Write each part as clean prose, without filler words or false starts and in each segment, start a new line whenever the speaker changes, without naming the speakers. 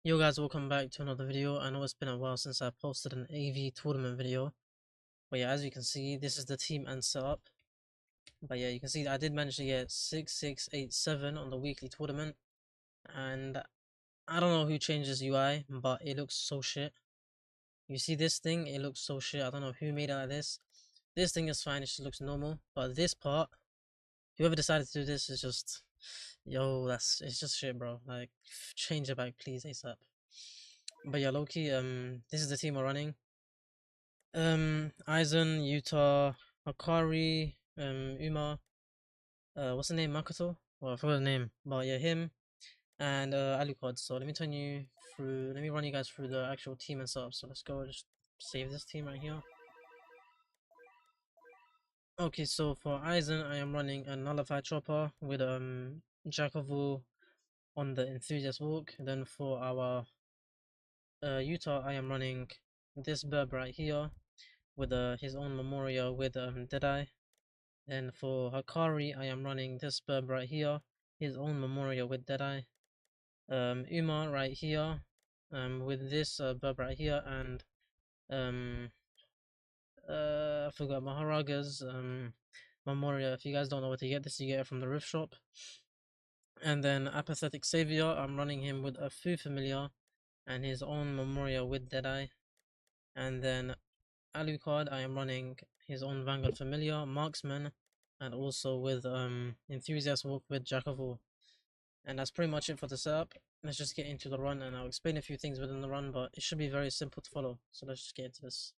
Yo guys, welcome back to another video. I know it's been a while since I posted an AV tournament video. But yeah, as you can see, this is the team and setup. But yeah, you can see that I did manage to get 6687 on the weekly tournament. And I don't know who changed this UI, but it looks so shit. You see this thing? It looks so shit. I don't know who made it like this. This thing is fine, it just looks normal. But this part, whoever decided to do this is just... Yo, it's just shit, bro. Like, change it back, please, ASAP. But yeah, Loki, this is the team we're running. Aizen, Utah, Akari, Uma, what's the name? Makoto? Well, I forgot the name, but yeah, him and Alucard. So let me run you guys through the actual team and stuff. So let's go, just save this team right here. Okay, so for Aizen, I am running a Nullified Chopper with Jack of all on the Enthusiast Walk. Then for our Utah, I am running this Burb right here with his own Memorial with Deadeye. And for Hakari, I am running this Burb right here, his own Memorial with Deadeye. Uma right here, with this Burb right here, and um, I forgot Maharaga's Memorial. If you guys don't know where to get this, you get it from the Rift Shop. And then Apathetic Savior, I'm running him with a Fu Familiar and his own Memorial with Deadeye. And then Alucard, I am running his own Vanguard Familiar, Marksman, and also with Enthusiast Walk with Jack of all. And that's pretty much it for the setup. Let's just get into the run, and I'll explain a few things within the run, but it should be very simple to follow. So let's just get into this.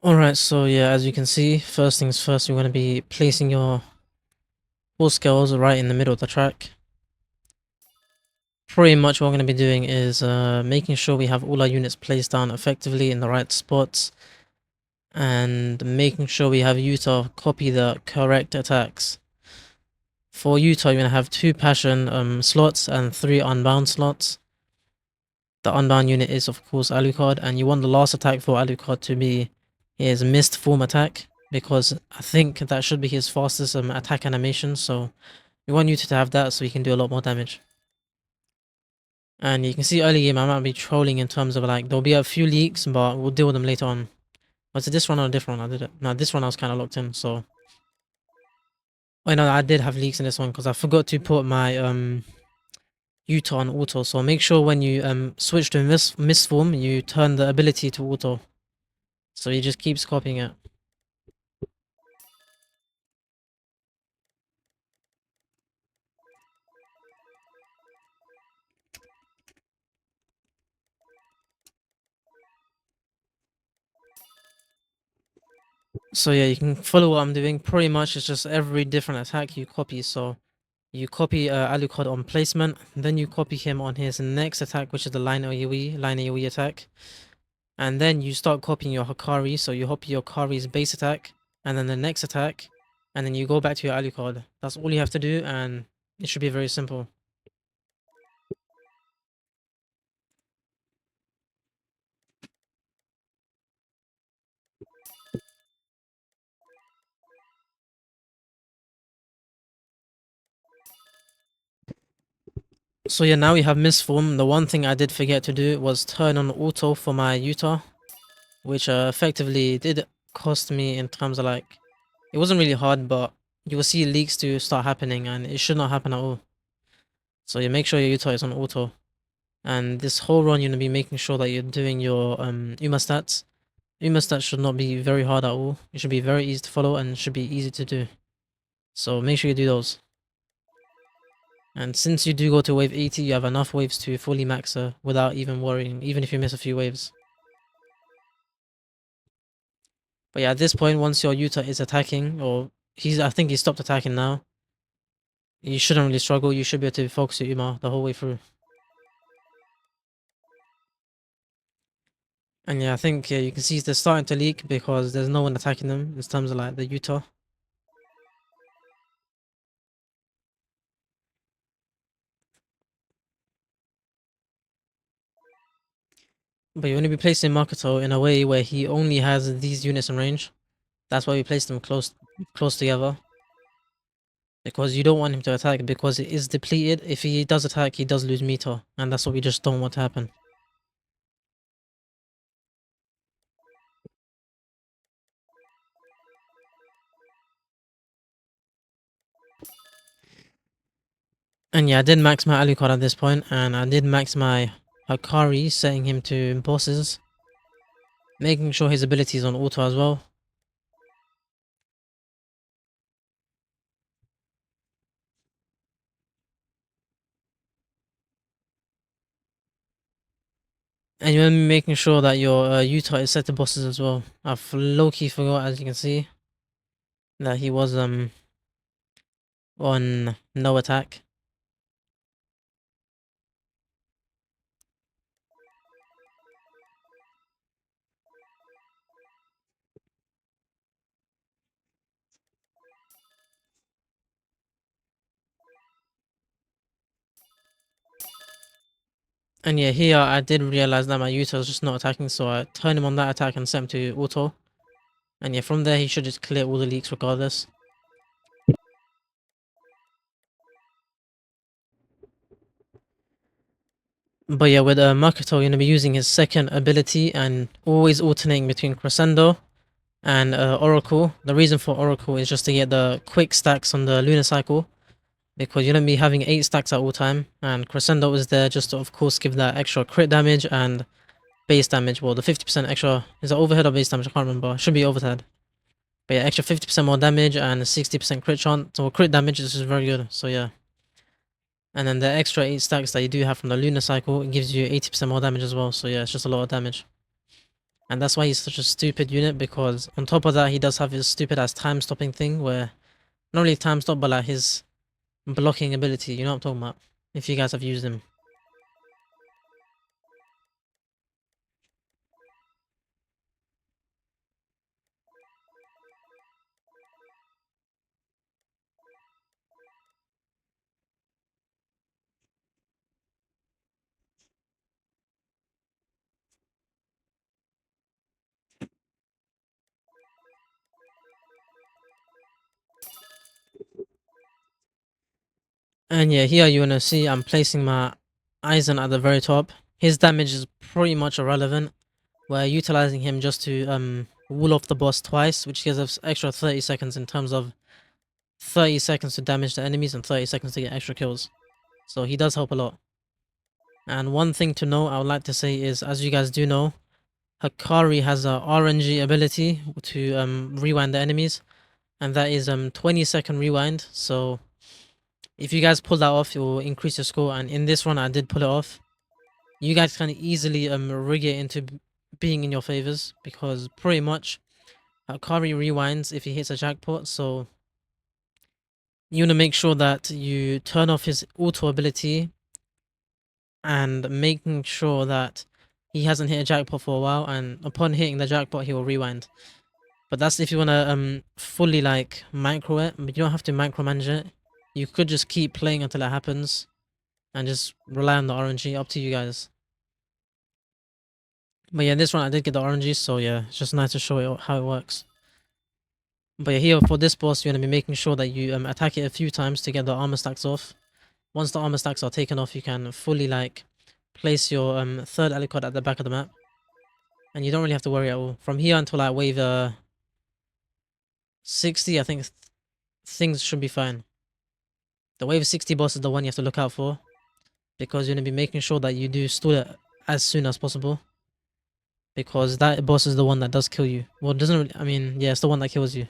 Alright, so yeah, as you can see, first things first, you're going to be placing your full scales right in the middle of the track. Pretty much what we're going to be doing is making sure we have all our units placed down effectively in the right spots, and making sure we have Utah copy the correct attacks. For Utah, you're going to have 2 Passion slots and 3 Unbound slots. The Unbound unit is, of course, Alucard, and you want the last attack for Alucard to be his Mist Form attack, because I think that should be his fastest attack animation, so we want Utah to have that so he can do a lot more damage. And you can see early game I might be trolling in terms of like, there'll be a few leaks, but we'll deal with them later on. Was it this one or a different one? I did it. No, this one I was kind of locked in, so... Oh no, I did have leaks in this one because I forgot to put my Utah on auto. So make sure when you switch to mist form, you turn the ability to auto. So he just keeps copying it. So yeah, you can follow what I'm doing. Pretty much it's just every different attack you copy. So you copy Alucard on placement, then you copy him on his next attack, which is the line AoE attack. And then you start copying your Hakari, so you copy your Hakari's base attack, and then the next attack, and then you go back to your Alucard. That's all you have to do, and it should be very simple. So yeah, now we have Mistform. The one thing I did forget to do was turn on auto for my Utah, which effectively did cost me in terms of like, it wasn't really hard, but you will see leaks to start happening, and it should not happen at all. So you make sure your Utah is on auto. And this whole run, you're going to be making sure that you're doing your Uma stats. Uma stats should not be very hard at all. It should be very easy to follow and should be easy to do. So make sure you do those. And since you do go to wave 80, you have enough waves to fully max her without even worrying, even if you miss a few waves. But yeah, at this point, once your Utah is attacking, or I think he stopped attacking now, you shouldn't really struggle. You should be able to focus your Uma the whole way through. And yeah, I think you can see they're starting to leak because there's no one attacking them in terms of like the Utah. But you want to be placing Makoto in a way where he only has these units in range. That's why we placed them close together. because you don't want him to attack because it is depleted. If he does attack, he does lose meter, and that's what we just don't want to happen. And yeah, I did max my Alucard at this point, and I did max my Hakari, setting him to bosses, making sure his ability is on auto as well. And you're making sure that your Utah is set to bosses as well. I've low-key forgot, as you can see, that he was on no attack. And yeah, here I did realize that my Utah was just not attacking, so I turned him on that attack and set him to auto. And yeah, from there he should just clear all the leaks regardless. But yeah, with Makoto, you're going to be using his second ability and always alternating between Crescendo and Oracle. The reason for Oracle is just to get the quick stacks on the Lunar Cycle, because you're going to be having 8 stacks at all time, and Crescendo is there just to, of course, give that extra crit damage and base damage. Well, the 50% extra, is it overhead or base damage? I can't remember. It should be overhead. But yeah, extra 50% more damage and 60% crit chance, or crit damage. This is very good, so yeah. And then the extra 8 stacks that you do have from the Lunar Cycle, it gives you 80% more damage as well, so yeah, it's just a lot of damage. And that's why he's such a stupid unit, because on top of that, he does have his stupid ass time stopping thing, where, not really time stop, but like his blocking ability, you know what I'm talking about, if you guys have used him. And yeah, here you wanna see I'm placing my Aizen at the very top. His damage is pretty much irrelevant. We're utilizing him just to wall off the boss twice, which gives us extra 30 seconds in terms of 30 seconds to damage the enemies and 30 seconds to get extra kills. So he does help a lot. And one thing to know I would like to say is, as you guys do know, Hakari has a RNG ability to rewind the enemies, and that is 20-second rewind. So if you guys pull that off, it will increase your score, and in this run I did pull it off. You guys can easily rig it into being in your favors, because pretty much Hakari rewinds if he hits a jackpot, so you want to make sure that you turn off his auto ability and making sure that he hasn't hit a jackpot for a while, and upon hitting the jackpot he will rewind. But that's if you want to fully like micro it, but you don't have to micromanage it. You could just keep playing until it happens and just rely on the RNG, up to you guys. But yeah, this one I did get the RNG, so yeah, it's just nice to show it how it works. But yeah, here for this boss, you're going to be making sure that you attack it a few times to get the armor stacks off. Once the armor stacks are taken off, you can fully like place your third Alucard at the back of the map. And you don't really have to worry at all. From here until like wave 60, I think things should be fine. The wave 60 boss is the one you have to look out for, because you're going to be making sure that you do stall it as soon as possible, because that boss is the one that does kill you. Well, it doesn't really, I mean, yeah, it's the one that kills you.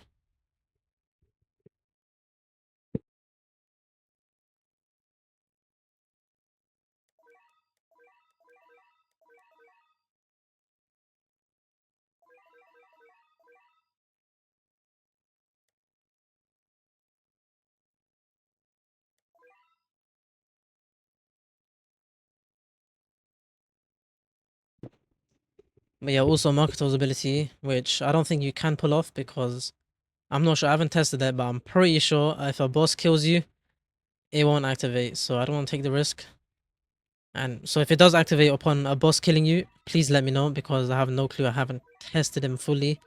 But yeah, also Makoto's ability, which I don't think you can pull off, because I'm not sure, I haven't tested that, but I'm pretty sure if a boss kills you, it won't activate, so I don't want to take the risk. And so if it does activate upon a boss killing you, please let me know, because I have no clue, I haven't tested him fully.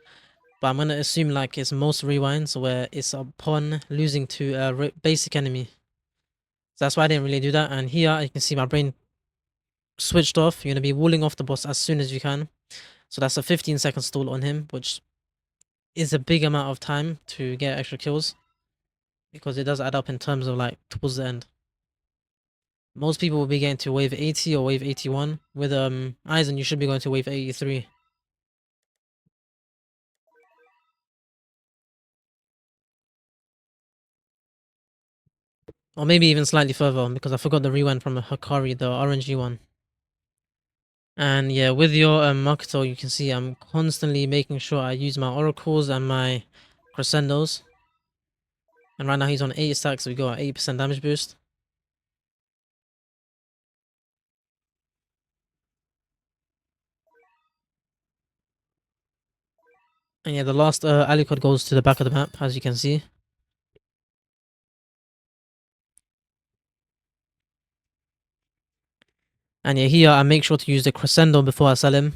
But I'm gonna assume like it's most rewinds where it's upon losing to a basic enemy. So that's why I didn't really do that. And here you can see my brain switched off. You're gonna be walling off the boss as soon as you can. So that's a 15-second stall on him, which is a big amount of time to get extra kills because it does add up in terms of like towards the end. Most people will be getting to wave 80 or wave 81. With Aizen, you should be going to wave 83. Or maybe even slightly further because I forgot the rewind from Hakari, the RNG one. And yeah, with your Makoto, you can see I'm constantly making sure I use my oracles and my crescendos. And right now he's on 8 stacks, so we got an 8% damage boost. And yeah, the last Alucard goes to the back of the map, as you can see. And yeah, here I make sure to use the crescendo before I sell him.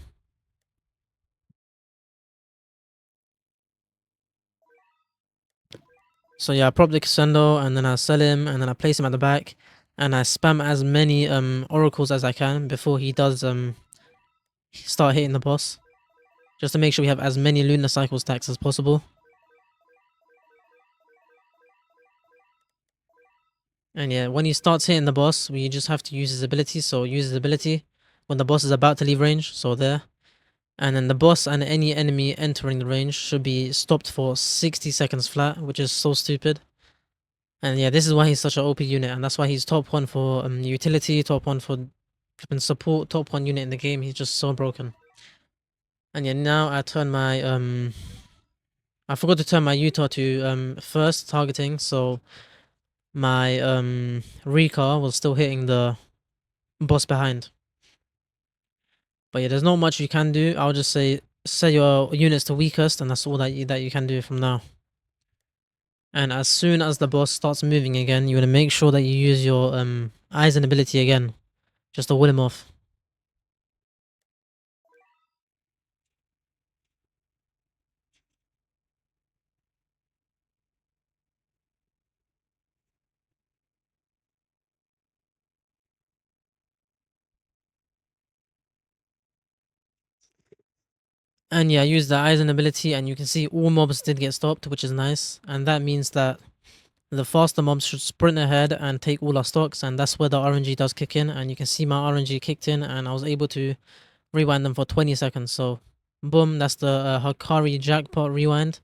So yeah, I prop the crescendo and then I sell him and then I place him at the back. And I spam as many oracles as I can before he does start hitting the boss. Just to make sure we have as many lunar cycle stacks as possible. And yeah, when he starts hitting the boss, we just have to use his ability. So use his ability when the boss is about to leave range. So there. And then the boss and any enemy entering the range should be stopped for 60 seconds flat, which is so stupid. And yeah, this is why he's such an OP unit. And that's why he's top 1 for utility, top 1 for support, top 1 unit in the game. He's just so broken. And yeah, now I turn my... I forgot to turn my Utah to first targeting, so my Rika was still hitting the boss behind. But yeah, there's not much you can do. I'll just say set your units to weakest, and that's all that you can do from now. And as soon as the boss starts moving again, you want to make sure that you use your Aizen ability again, just to wall him off. And yeah, use the Aizen ability, and you can see all mobs did get stopped, which is nice. And that means that the faster mobs should sprint ahead and take all our stocks, and that's where the RNG does kick in. And you can see my RNG kicked in, and I was able to rewind them for 20 seconds. So, boom, that's the Hakari jackpot rewind.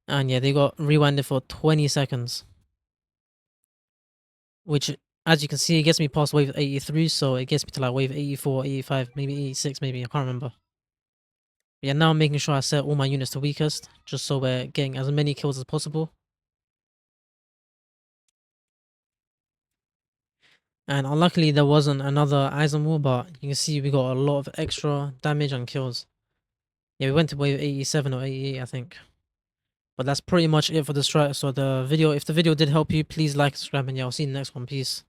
And yeah, they got rewinded for 20 seconds. Which, as you can see, it gets me past wave 83, so it gets me to like wave 84, 85, maybe 86, maybe, I can't remember. But yeah, now I'm making sure I set all my units to weakest, just so we're getting as many kills as possible. And unluckily there wasn't another Aizen wall, but you can see we got a lot of extra damage and kills. Yeah, we went to wave 87 or 88, I think. But that's pretty much it for the strat. So if the video did help you, please like, subscribe, and yeah, I'll see you in the next one. Peace.